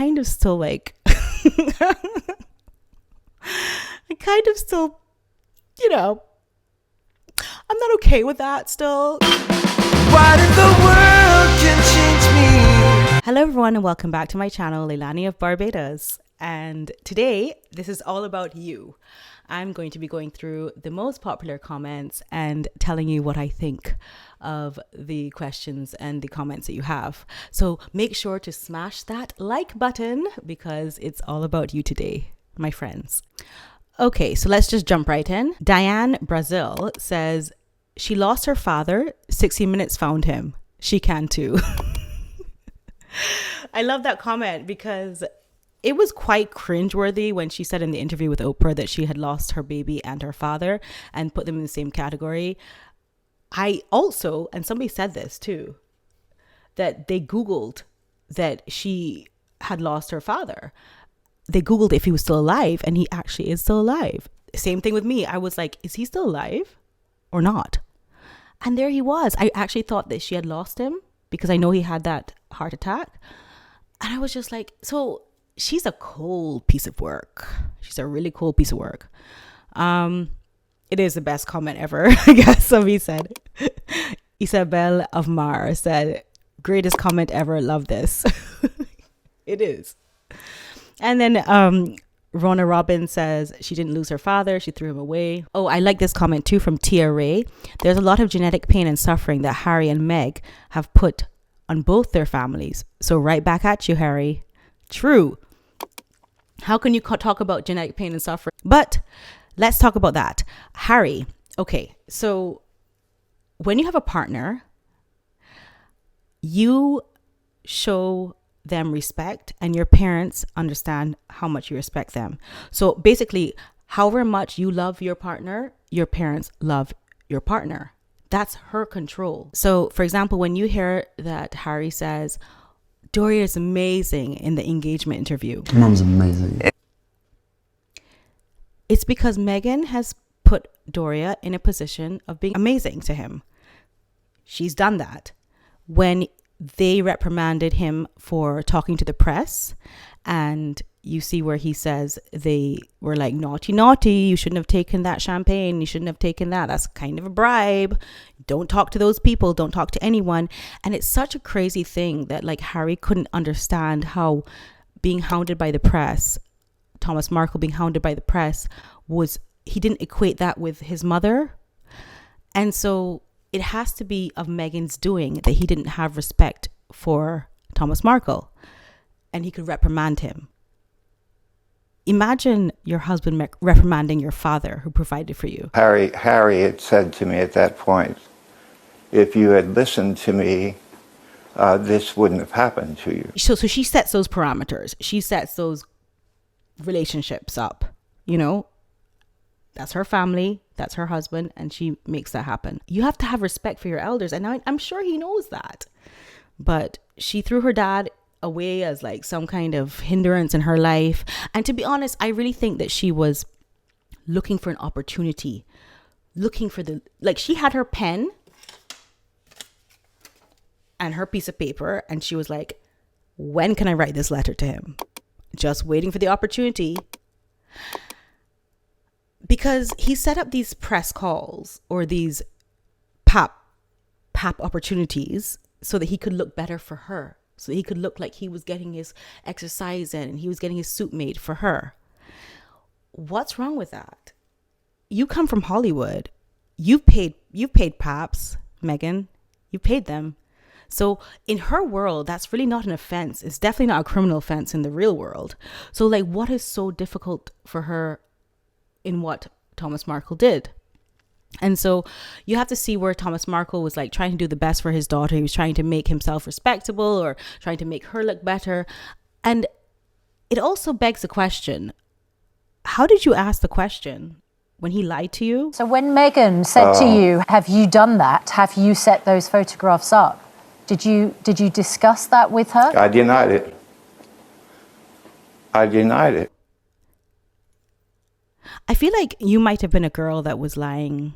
kind of still like, I kind of still, I'm not okay with that still. What in the world can change me? Hello everyone and welcome back to my channel, Leilani of Barbados. And today, this is all about you. I'm going to be going through the most popular comments and telling you what I think of the questions and the comments that you have. So make sure to smash that like button because it's all about you today, my friends. Okay, so let's just jump right in. Diane Brazil says, she lost her father, 60 Minutes found him. She can too. I love that comment because it was quite cringeworthy when she said in the interview with Oprah that she had lost her baby and her father and put them in the same category. I also, and somebody said this too, that they Googled that she had lost her father. They Googled if he was still alive, and he actually is still alive. Same thing with me. I was like, is he still alive or not? And there he was. I actually thought that she had lost him because I know he had that heart attack. And I was just like, so she's a cold piece of work. She's a really cool piece of work. It is the best comment ever, I guess somebody said. Isabel of Mar said, greatest comment ever, love this. It is. And then Rona Robbins says she didn't lose her father, she threw him away. Oh, I like this comment too from Tia Ray. There's a lot of genetic pain and suffering that Harry and Meg have put on both their families. So right back at you, Harry. True. How can you talk about genetic pain and suffering? But let's talk about that. Harry. Okay, so when you have a partner, you show them respect and your parents understand how much you respect them. So basically, however much you love your partner, your parents love your partner. That's her control. So for example, when you hear that Harry says, Doria is amazing in the engagement interview. Mom's amazing. It's because Meghan has put Doria in a position of being amazing to him. She's done that. When they reprimanded him for talking to the press, and you see where he says they were like, naughty, you shouldn't have taken that champagne, you shouldn't have taken that, that's kind of a bribe, don't talk to those people, don't talk to anyone. And it's such a crazy thing that like Harry couldn't understand how being hounded by the press, Thomasmarkle being hounded by the press, was, he didn't equate that with his mother. And so it has to be of Meghan's doing that he didn't have respect for Thomasmarkle and he could reprimand him. Imagine your husband reprimanding your father who provided for you. Harry had said to me at that point, if you had listened to me, this wouldn't have happened to you. So she sets those parameters. She sets those relationships up, That's her family, that's her husband, and she makes that happen. You have to have respect for your elders, and I'm sure he knows that. But she threw her dad away as like some kind of hindrance in her life. And to be honest, I really think that she was looking for an opportunity, she had her pen and her piece of paper, and she was like, when can I write this letter to him? Just waiting for the opportunity. Because he set up these press calls or these pap opportunities so that he could look better for her. So that he could look like he was getting his exercise in and he was getting his suit made for her. What's wrong with that? You come from Hollywood. You've paid paps, Meghan. You paid them. So in her world, that's really not an offense. It's definitely not a criminal offense in the real world. So like, what is so difficult for her in what Thomasmarkle did? And so you have to see where Thomasmarkle was like trying to do the best for his daughter. He was trying to make himself respectable or trying to make her look better. And it also begs the question, how did you ask the question when he lied to you? So when Meghan said to you, have you done that? Have you set those photographs up? Did you discuss that with her? I denied it. I feel like you might have been a girl that was lying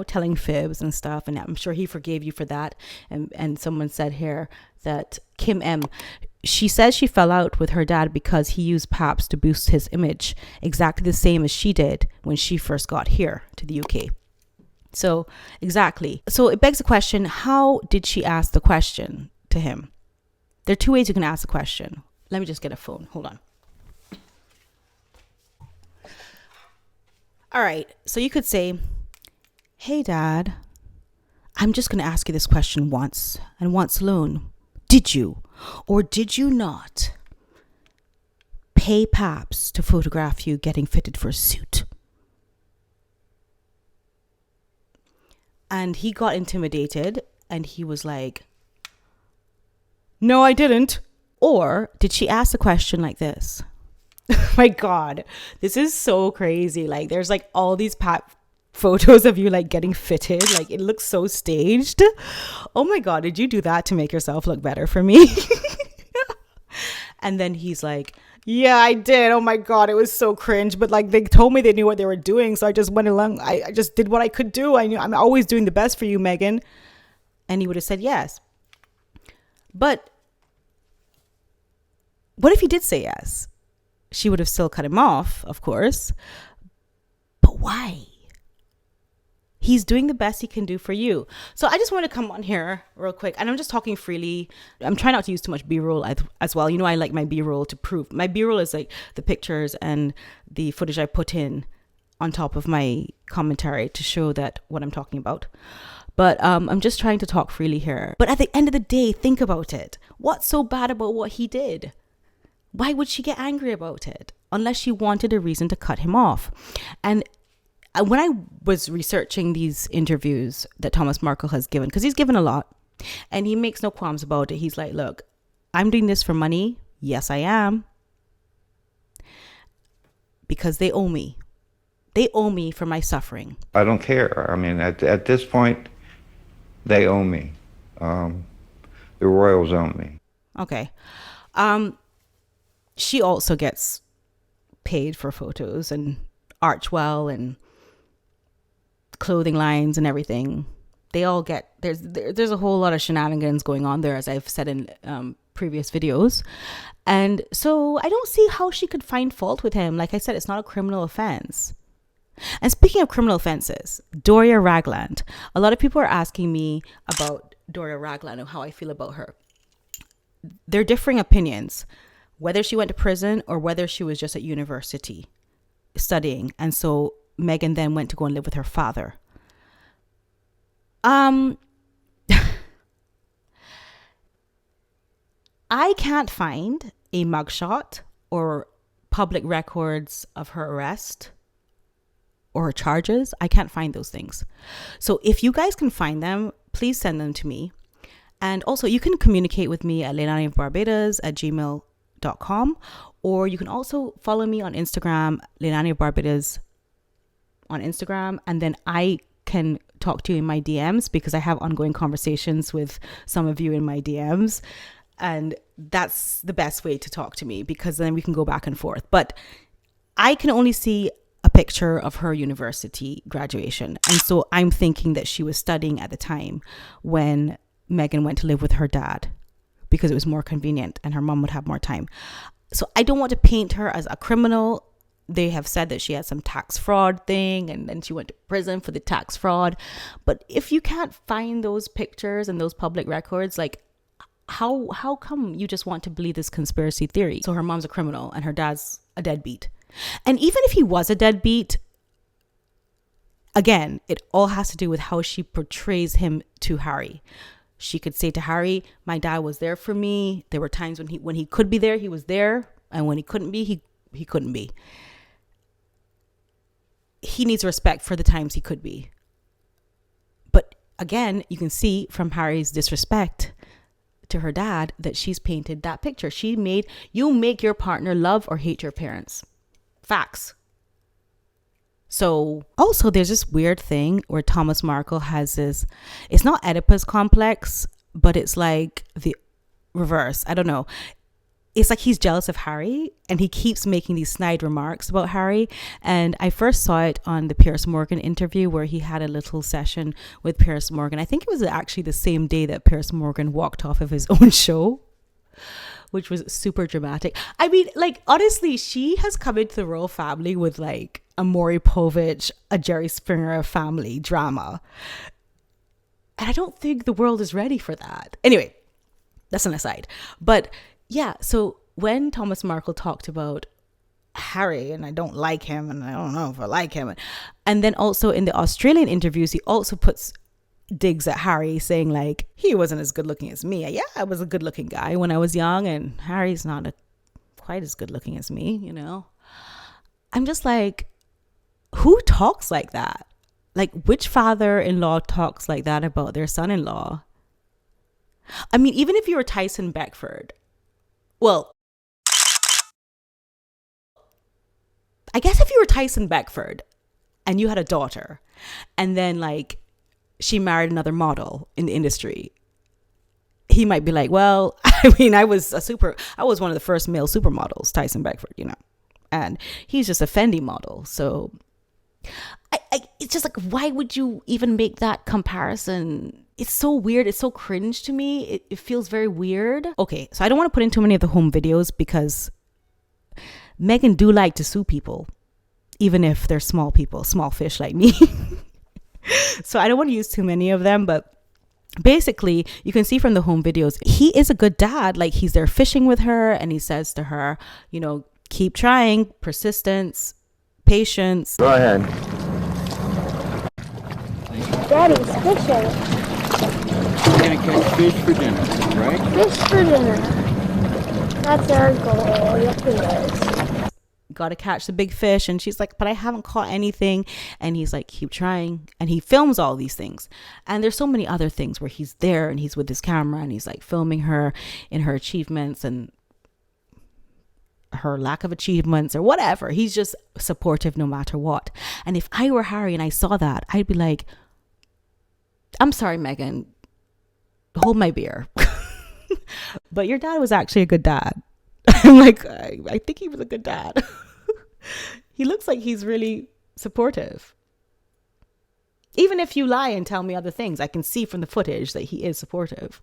telling fibs and stuff. And I'm sure he forgave you for that. And someone said here that Kim M, she says she fell out with her dad because he used paps to boost his image, exactly the same as she did when she first got here to the UK. So exactly. So it begs the question, how did she ask the question to him? There are two ways you can ask the question. Let me just get a phone. Hold on. All right. So you could say, hey, Dad, I'm just going to ask you this question once and once alone. Did you or did you not pay paps to photograph you getting fitted for a suit? And he got intimidated and he was like, no, I didn't. Or did she ask the question like this? My God, this is so crazy. Like there's like all these photos of you like getting fitted. Like it looks so staged. Oh my God, did you do that to make yourself look better for me? And then he's like, yeah, I did. Oh my God, it was so cringe. But like they told me they knew what they were doing. So I just went along. I just did what I could do. I knew I'm always doing the best for you, Megan. And he would have said yes. But what if he did say yes? She would have still cut him off, of course. But why? He's doing the best he can do for you. So I just want to come on here real quick. And I'm just talking freely. I'm trying not to use too much B-roll as well. I like my B-roll to prove. My B-roll is like the pictures and the footage I put in on top of my commentary to show that what I'm talking about. But I'm just trying to talk freely here. But at the end of the day, think about it. What's so bad about what he did? Why would she get angry about it? Unless she wanted a reason to cut him off. And when I was researching these interviews that Thomasmarkle has given, because he's given a lot, and he makes no qualms about it. He's like, look, I'm doing this for money. Yes, I am. Because they owe me. They owe me for my suffering. I don't care. I mean, at this point, they owe me. The royals owe me. Okay. She also gets paid for photos and Archwell and clothing lines and everything. They all get, there's a whole lot of shenanigans going on there, as I've said in previous videos. And so I don't see how she could find fault with him. Like I said, it's not a criminal offense. And speaking of criminal offenses, Doria Ragland. A lot of people are asking me about Doria Ragland and how I feel about her. They're differing opinions. Whether she went to prison or whether she was just at university studying. And so Meghan then went to go and live with her father. I can't find a mugshot or public records of her arrest or her charges. I can't find those things. So if you guys can find them, please send them to me. And also you can communicate with me at leilaniofbarbados@gmail.com, or you can also follow me on Instagram, Leilani of Barbados on Instagram, and then I can talk to you in my DMs because I have ongoing conversations with some of you in my DMs, and that's the best way to talk to me because then we can go back and forth. But I can only see a picture of her university graduation, and so I'm thinking that she was studying at the time when Meghan went to live with her dad, because it was more convenient and her mom would have more time. So I don't want to paint her as a criminal. They have said that she had some tax fraud thing and then she went to prison for the tax fraud. But if you can't find those pictures and those public records, like how come you just want to believe this conspiracy theory? So her mom's a criminal and her dad's a deadbeat. And even if he was a deadbeat, again, it all has to do with how she portrays him to Harry. She could say to Harry, my dad was there for me. There were times when he could be there, he was there. And when he couldn't be, he couldn't be. He needs respect for the times he could be. But again, you can see from Harry's disrespect to her dad that she's painted that picture. You make your partner love or hate your parents. Facts. So also there's this weird thing where Thomasmarkle has this, it's not Oedipus complex, but it's like the reverse. I don't know. it's like he's jealous of Harry, and he keeps making these snide remarks about Harry. And I first saw it on the Piers Morgan interview, where he had a little session with Piers Morgan. I think it was actually the same day that Piers Morgan walked off of his own show, which was super dramatic. I mean, like, honestly, she has come into the royal family with like a Maury Povich, a Jerry Springer family drama. And I don't think the world is ready for that. Anyway, that's an aside. But yeah, so when Thomasmarkle talked about Harry, and I don't like him, and I don't know if I like him, and then also in the Australian interviews, he also puts digs at Harry, saying like, he wasn't as good looking as me. Yeah, I was a good looking guy when I was young, and Harry's not quite as good looking as me, you know. I'm just like, who talks like that? Like, which father-in-law talks like that about their son-in-law? I mean, even if you were Tyson Beckford, well, I guess if you were Tyson Beckford and you had a daughter, and then like she married another model in the industry, he might be like, well, I mean, I was one of the first male supermodels, Tyson Beckford, you know, and he's just a Fendi model. So it's just like, why would you even make that comparison? It's so weird. It's so cringe to me. It feels very weird. Okay, so I don't want to put in too many of the home videos, because Meghan do like to sue people, even if they're small people, small fish like me. So I don't want to use too many of them, but basically you can see from the home videos, he is a good dad. Like, he's there fishing with her, and he says to her, you know, keep trying, persistence, patience. Go ahead. Daddy's fishing. We're gonna catch fish for dinner, right? Fish for dinner. That's our goal. Yes, it is. Got to catch the big fish. And she's like, but I haven't caught anything. And he's like, keep trying. And he films all these things. And there's so many other things where he's there and he's with his camera and he's like filming her in her achievements and her lack of achievements or whatever. He's just supportive no matter what. And if I were Harry and I saw that, I'd be like, I'm sorry, Meghan, hold my beer. But your dad was actually a good dad. I'm like, I think he was a good dad. He looks like he's really supportive. Even if you lie and tell me other things, I can see from the footage that he is supportive.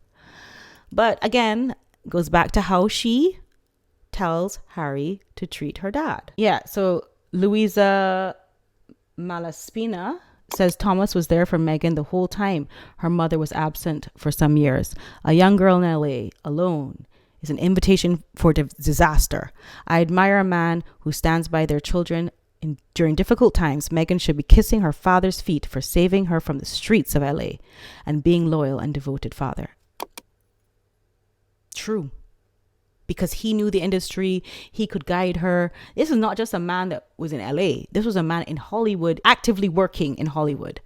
But again, goes back to how she tells Harry to treat her dad. Yeah, so Louisa Malaspina says Thomas was there for Meghan the whole time. Her mother was absent for some years. A young girl in LA, alone, is an invitation for disaster. I admire a man who stands by their children during difficult times. Meghan should be kissing her father's feet for saving her from the streets of LA and being loyal and devoted father. True. Because he knew the industry, he could guide her. This is not just a man that was in LA. This was a man in Hollywood, actively working in Hollywood.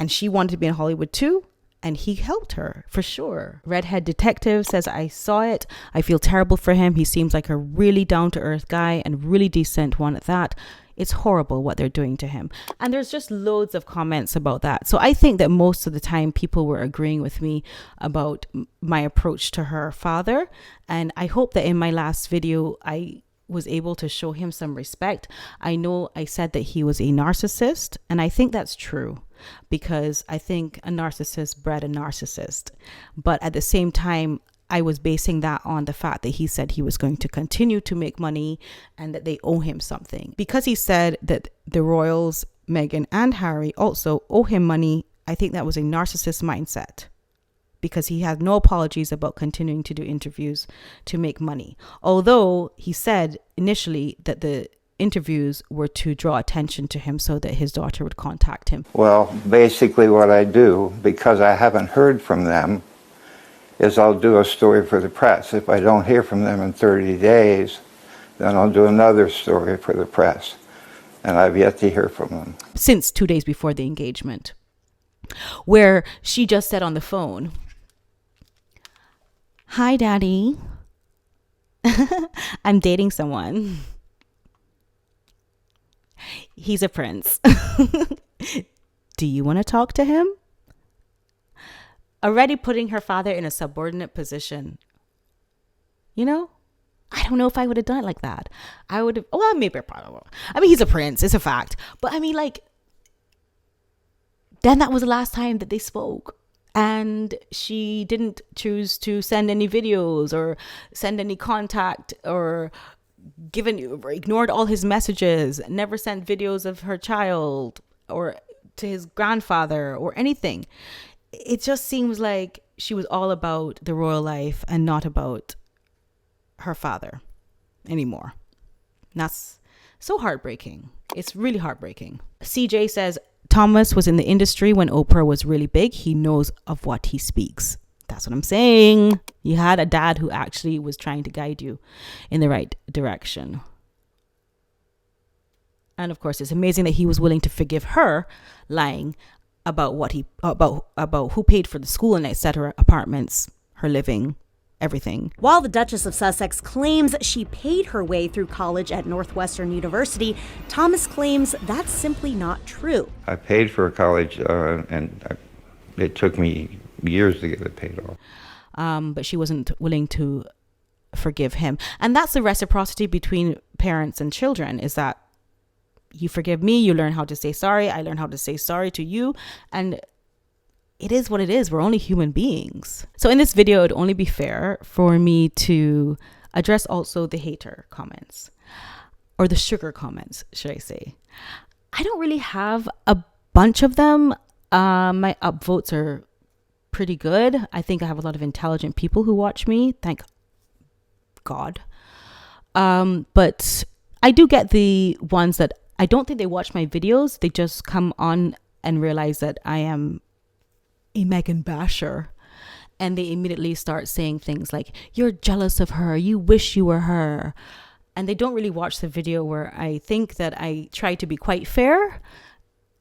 And she wanted to be in Hollywood too. And he helped her for sure. Redhead Detective says, I saw it. I feel terrible for him. He seems like a really down-to-earth guy and really decent one at that. It's horrible what they're doing to him. And there's just loads of comments about that. So I think that most of the time people were agreeing with me about my approach to her father. And I hope that in my last video, I was able to show him some respect. I know I said that he was a narcissist, and I think that's true, because I think a narcissist bred a narcissist. But at the same time, I was basing that on the fact that he said he was going to continue to make money and that they owe him something. Because he said that the royals, Meghan and Harry, also owe him money, I think that was a narcissist mindset, because he had no apologies about continuing to do interviews to make money. Although he said initially that the interviews were to draw attention to him so that his daughter would contact him. Well, basically what I do, because I haven't heard from them, is I'll do a story for the press. If I don't hear from them in 30 days, then I'll do another story for the press. And I've yet to hear from them. Since 2 days before the engagement, where she just said on the phone, "Hi, Daddy. I'm dating someone. He's a prince. Do you want to talk to him?" Already putting her father in a subordinate position. You know? I don't know if I would have done it like that. I would have, well, maybe I probably will. I mean, he's a prince. It's a fact. But I mean, like, then that was the last time that they spoke. And she didn't choose to send any videos or send any contact or ignored all his messages, never sent videos of her child or to his grandfather or anything. It just seems like she was all about the royal life and not about her father anymore. And that's so heartbreaking. It's really heartbreaking. CJ says, Thomas was in the industry when Oprah was really big. He knows of what he speaks. That's what I'm saying. You had a dad who actually was trying to guide you in the right direction. And of course, it's amazing that he was willing to forgive her lying about what about who paid for the school and etc., apartments, her living, everything. While the Duchess of Sussex claims she paid her way through college at Northwestern University, Thomas claims that's simply not true. I paid for college, it took me years to get it paid off. But she wasn't willing to forgive him. And that's the reciprocity between parents and children, is that you forgive me, you learn how to say sorry, I learn how to say sorry to you, and it is what it is. We're only human beings. So in this video, it'd only be fair for me to address also the hater comments, or the sugar comments, should I say. I don't really have a bunch of them. My upvotes are pretty good. I think I have a lot of intelligent people who watch me, thank God. But I do get the ones that I don't think they watch my videos. They just come on and realize that I am a Meghan basher, and they immediately start saying things like, you're jealous of her, you wish you were her. And they don't really watch the video where I think that I try to be quite fair.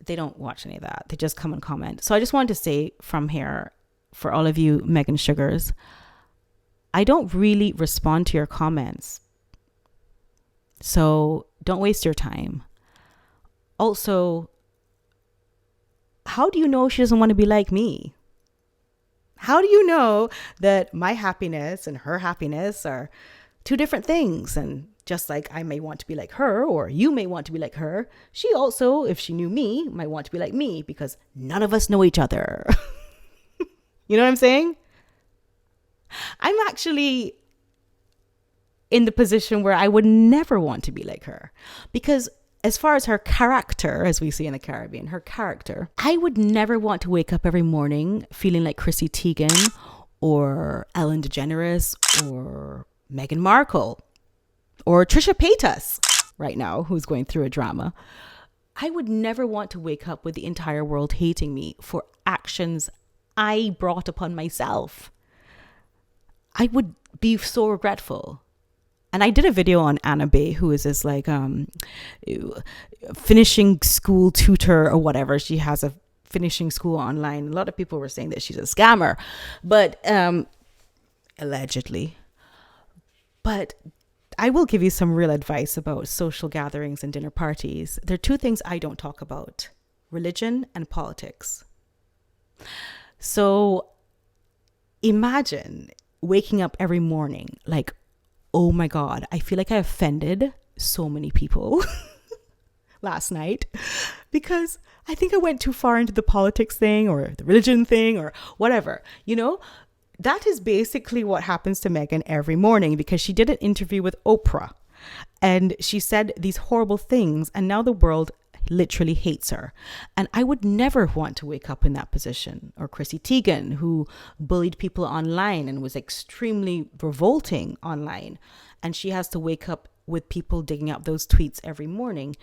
They don't watch any of that. They just come and comment. So I just wanted to say from here, for all of you Meghan sugars, I don't really respond to your comments. So don't waste your time. Also, how do you know she doesn't want to be like me? How do you know that my happiness and her happiness are two different things? And just like I may want to be like her, or you may want to be like her, she also, if she knew me, might want to be like me, because none of us know each other. You know what I'm saying? I'm actually in the position where I would never want to be like her, because as far as her character, as we see in the Caribbean, her character, I would never want to wake up every morning feeling like Chrissy Teigen or Ellen DeGeneres or Meghan Markle or Trisha Paytas right now, who's going through a drama. I would never want to wake up with the entire world hating me for actions I brought upon myself. I would be so regretful. And I did a video on Anna Bay, who is this like finishing school tutor or whatever. She has a finishing school online. A lot of people were saying that she's a scammer, but allegedly. But I will give you some real advice about social gatherings and dinner parties. There are two things I don't talk about: religion and politics. So imagine waking up every morning like, oh my God, I feel like I offended so many people last night because I think I went too far into the politics thing or the religion thing or whatever. You know, that is basically what happens to Meghan every morning, because she did an interview with Oprah and she said these horrible things, and now the world literally hates her. And I would never want to wake up in that position. Or Chrissy Teigen, who bullied people online and was extremely revolting online, and she has to wake up with people digging up those tweets every morning.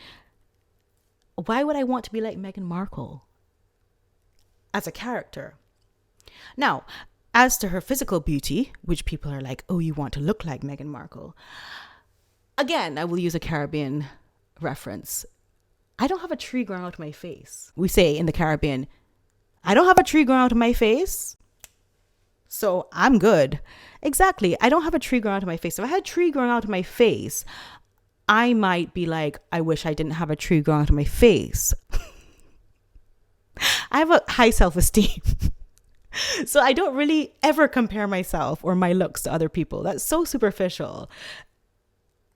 Why would I want to be like Meghan Markle as a character? Now, as to her physical beauty, which people are like, oh, you want to look like Meghan Markle. Again, I will use a Caribbean reference. I don't have a tree growing out of my face. We say in the Caribbean, I don't have a tree growing out of my face, so I'm good. Exactly. I don't have a tree growing out of my face. If I had a tree growing out of my face, I might be like, I wish I didn't have a tree growing out of my face. I have a high self-esteem. So I don't really ever compare myself or my looks to other people. That's so superficial.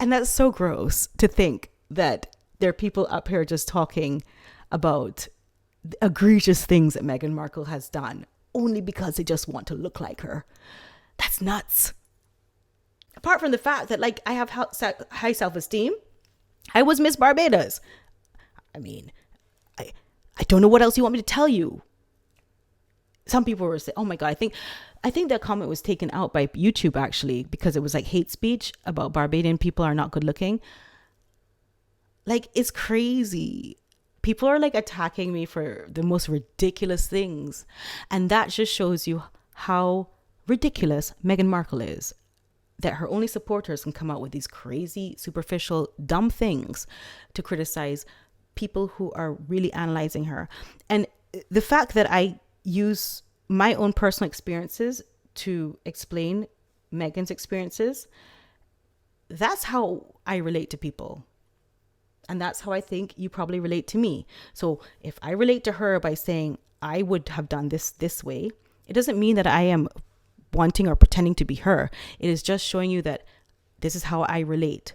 And that's so gross to think that there are people up here just talking about the egregious things that Meghan Markle has done only because they just want to look like her. That's nuts. Apart from the fact that, like, I have high self-esteem. I was Miss Barbados. I mean, I don't know what else you want me to tell you. Some people were saying, oh my God, I think that comment was taken out by YouTube actually, because it was like hate speech about Barbadian people are not good looking. Like, it's crazy. People are like attacking me for the most ridiculous things. And that just shows you how ridiculous Meghan Markle is. That her only supporters can come out with these crazy, superficial, dumb things to criticize people who are really analyzing her. And the fact that I use my own personal experiences to explain Meghan's experiences, that's how I relate to people. And that's how I think you probably relate to me. So if I relate to her by saying I would have done this way, it doesn't mean that I am wanting or pretending to be her. It is just showing you that this is how I relate.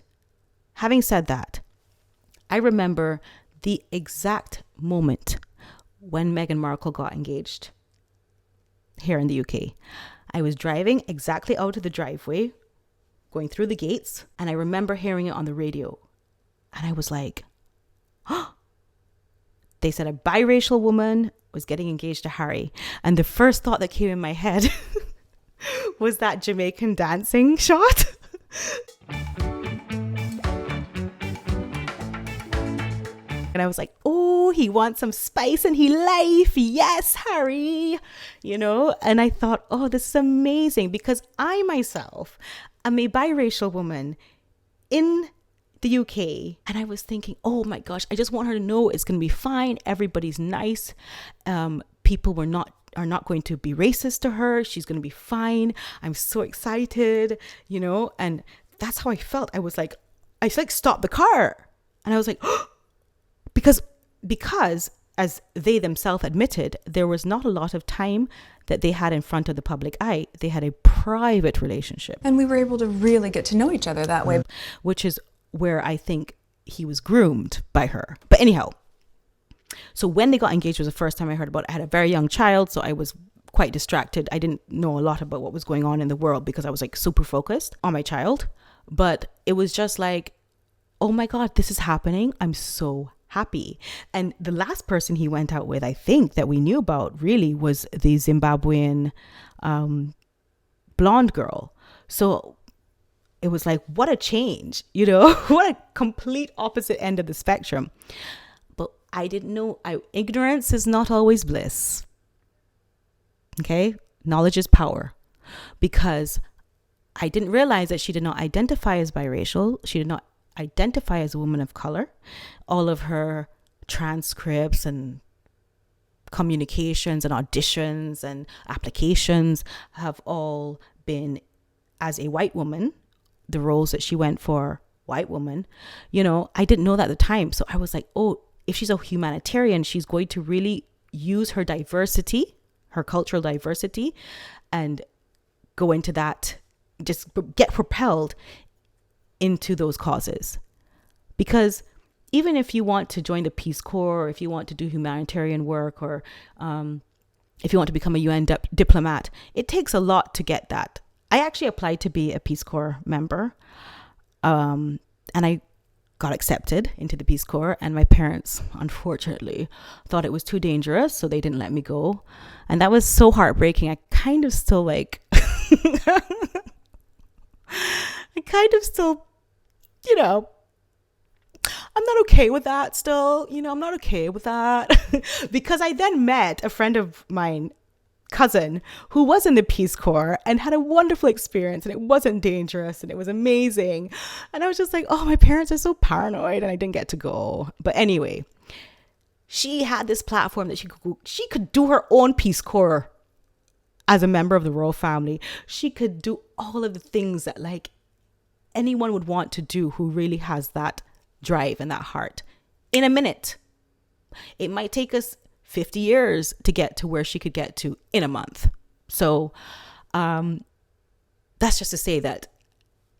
Having said that, I remember the exact moment when Meghan Markle got engaged here in the UK. I was driving exactly out of the driveway, going through the gates, and I remember hearing it on the radio. And I was like, oh, they said a biracial woman was getting engaged to Harry. And the first thought that came in my head was that Jamaican dancing shot. And I was like, oh, he wants some spice in his life. Yes, Harry. You know, and I thought, oh, this is amazing, because I myself am a biracial woman in the UK. And I was thinking, oh my gosh, I just want her to know it's going to be fine. Everybody's nice. People are not going to be racist to her. She's going to be fine. I'm so excited, you know, and that's how I felt. I stopped the car and I was like, oh, because as they themselves admitted, there was not a lot of time that they had in front of the public eye. They had a private relationship. And we were able to really get to know each other that way. Which is where I think he was groomed by her. But anyhow, so when they got engaged was the first time I heard about it. I had a very young child, so I was quite distracted. I didn't know a lot about what was going on in the world because I was like super focused on my child. But it was just like, oh my God, this is happening. I'm so happy. And the last person he went out with, I think, that we knew about really was the Zimbabwean blonde girl. So it was like, what a change, you know, what a complete opposite end of the spectrum. But I didn't know, ignorance is not always bliss. Okay. Knowledge is power, because I didn't realize that she did not identify as biracial. She did not identify as a woman of color. All of her transcripts and communications and auditions and applications have all been as a white woman. The roles that she went for, white woman, you know, I didn't know that at the time. So I was like, oh, if she's a humanitarian, she's going to really use her diversity, her cultural diversity, and go into that, just get propelled into those causes. Because even if you want to join the Peace Corps, or if you want to do humanitarian work, or if you want to become a UN diplomat, it takes a lot to get that. I actually applied to be a Peace Corps member, and I got accepted into the Peace Corps, and my parents, unfortunately, thought it was too dangerous, so they didn't let me go. And that was so heartbreaking. I kind of still you know, I'm not okay with that still. You know, I'm not okay with that. Because I then met a friend of mine, cousin, who was in the Peace Corps and had a wonderful experience, and it wasn't dangerous and it was amazing. And I was just like, oh, my parents are so paranoid, and I didn't get to go. But anyway, she had this platform that she could do her own Peace Corps as a member of the royal family. She could do all of the things that like anyone would want to do who really has that drive and that heart in a minute. It might take us 50 years to get to where she could get to in a month. So that's just to say that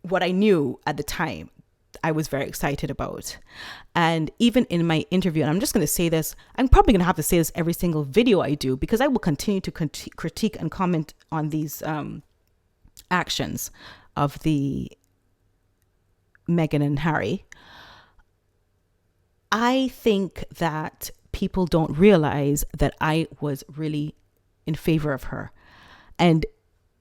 what I knew at the time, I was very excited about. And even in my interview, and I'm just going to say this, I'm probably going to have to say this every single video I do, because I will continue to critique and comment on these actions of the Meghan and Harry. I think that people don't realize that I was really in favor of her. And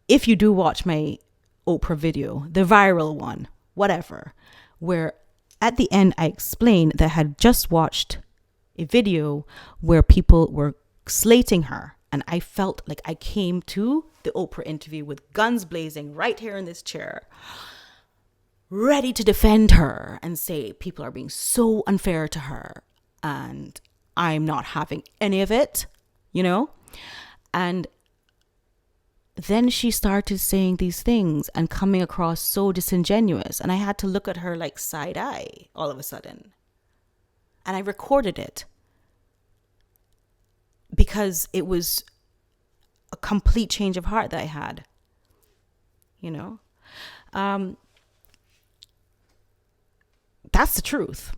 if you do watch my Oprah video, the viral one, whatever, where at the end I explained that I had just watched a video where people were slating her, and I felt like I came to the Oprah interview with guns blazing right here in this chair, ready to defend her and say people are being so unfair to her, and I'm not having any of it, you know? And then she started saying these things and coming across so disingenuous. And I had to look at her like side eye all of a sudden. And I recorded it because it was a complete change of heart that I had, you know? That's the truth.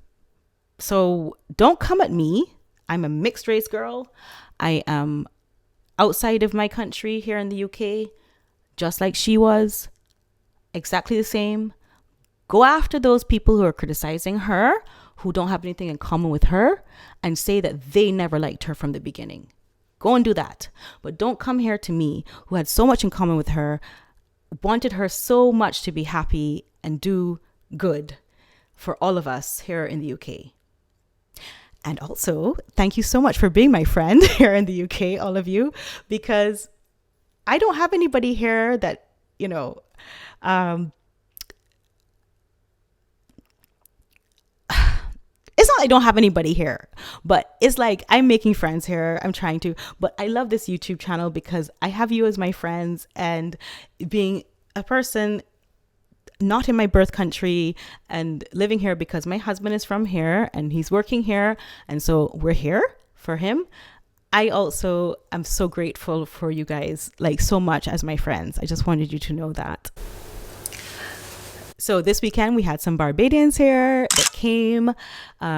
So don't come at me. I'm a mixed race girl. I am outside of my country here in the UK, just like she was, exactly the same. Go after those people who are criticizing her, who don't have anything in common with her, and say that they never liked her from the beginning. Go and do that. But don't come here to me, who had so much in common with her, wanted her so much to be happy and do good for all of us here in the UK. And also, thank you so much for being my friend here in the UK, all of you, because I don't have anybody here that, you know, it's not I don't have anybody here, but it's like I'm making friends here. I'm trying to, but I love this YouTube channel because I have you as my friends, and being a person not in my birth country and living here because my husband is from here and he's working here, and so we're here for him. I also am so grateful for you guys, like so much, as my friends. I just wanted you to know that. So this weekend we had some Barbadians here that came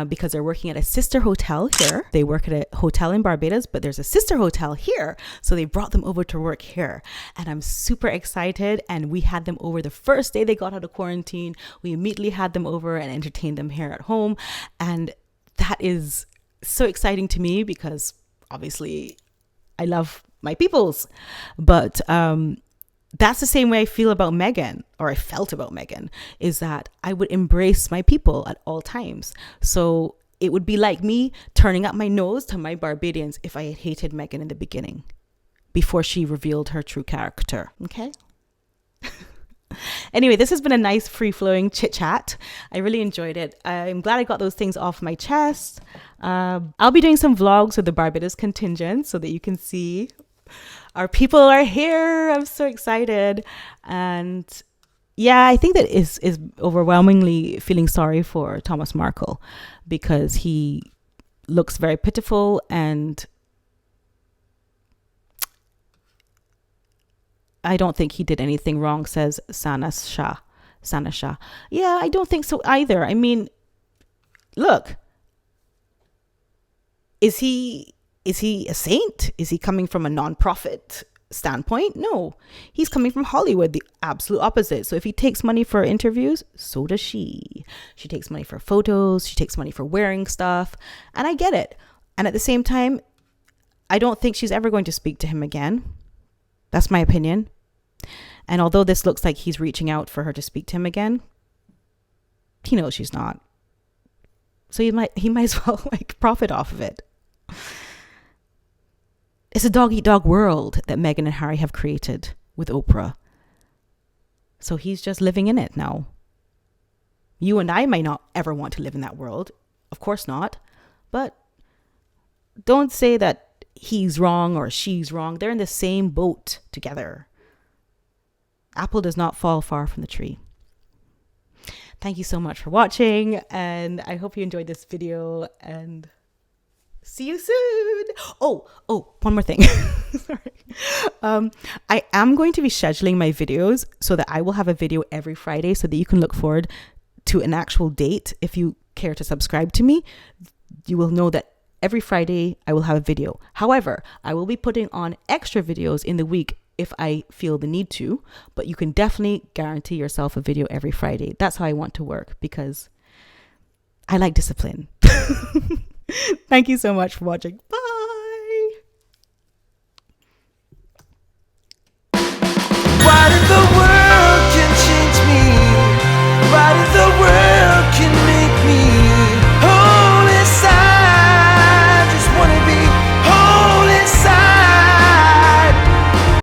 because they're working at a sister hotel here. They work at a hotel in Barbados, but there's a sister hotel here. So they brought them over to work here. And I'm super excited. And we had them over the first day they got out of quarantine. We immediately had them over and entertained them here at home. And that is so exciting to me because obviously I love my peoples. But that's the same way I feel about Meghan, or I felt about Meghan, is that I would embrace my people at all times. So it would be like me turning up my nose to my Barbadians if I had hated Meghan in the beginning, before she revealed her true character. Okay? Anyway, this has been a nice free-flowing chit-chat. I really enjoyed it. I'm glad I got those things off my chest. I'll be doing some vlogs with the Barbados contingent so that you can see our people are here. I'm so excited. And yeah, I think that is overwhelmingly feeling sorry for Thomasmarkle because he looks very pitiful, and I don't think he did anything wrong, says Sana Shah. Yeah, I don't think so either. I mean, look, is he a saint? Is he coming from a non-profit standpoint? No, he's coming from Hollywood, the absolute opposite. So if he takes money for interviews, so does she. She takes money for photos. She takes money for wearing stuff. And I get it. And at the same time, I don't think she's ever going to speak to him again. That's my opinion. And although this looks like he's reaching out for her to speak to him again, he knows she's not. So he might as well like profit off of it. It's a dog-eat-dog world that Meghan and Harry have created with Oprah. So he's just living in it now. You and I might not ever want to live in that world. Of course not. But don't say that he's wrong or she's wrong. They're in the same boat together. Apple does not fall far from the tree. Thank you so much for watching, and I hope you enjoyed this video, and see you soon. Oh, one more thing. Sorry. I am going to be scheduling my videos so that I will have a video every Friday so that you can look forward to an actual date. If you care to subscribe to me, you will know that every Friday I will have a video. However, I will be putting on extra videos in the week if I feel the need to, but you can definitely guarantee yourself a video every Friday. That's how I want to work because I like discipline. Thank you so much for watching. Bye.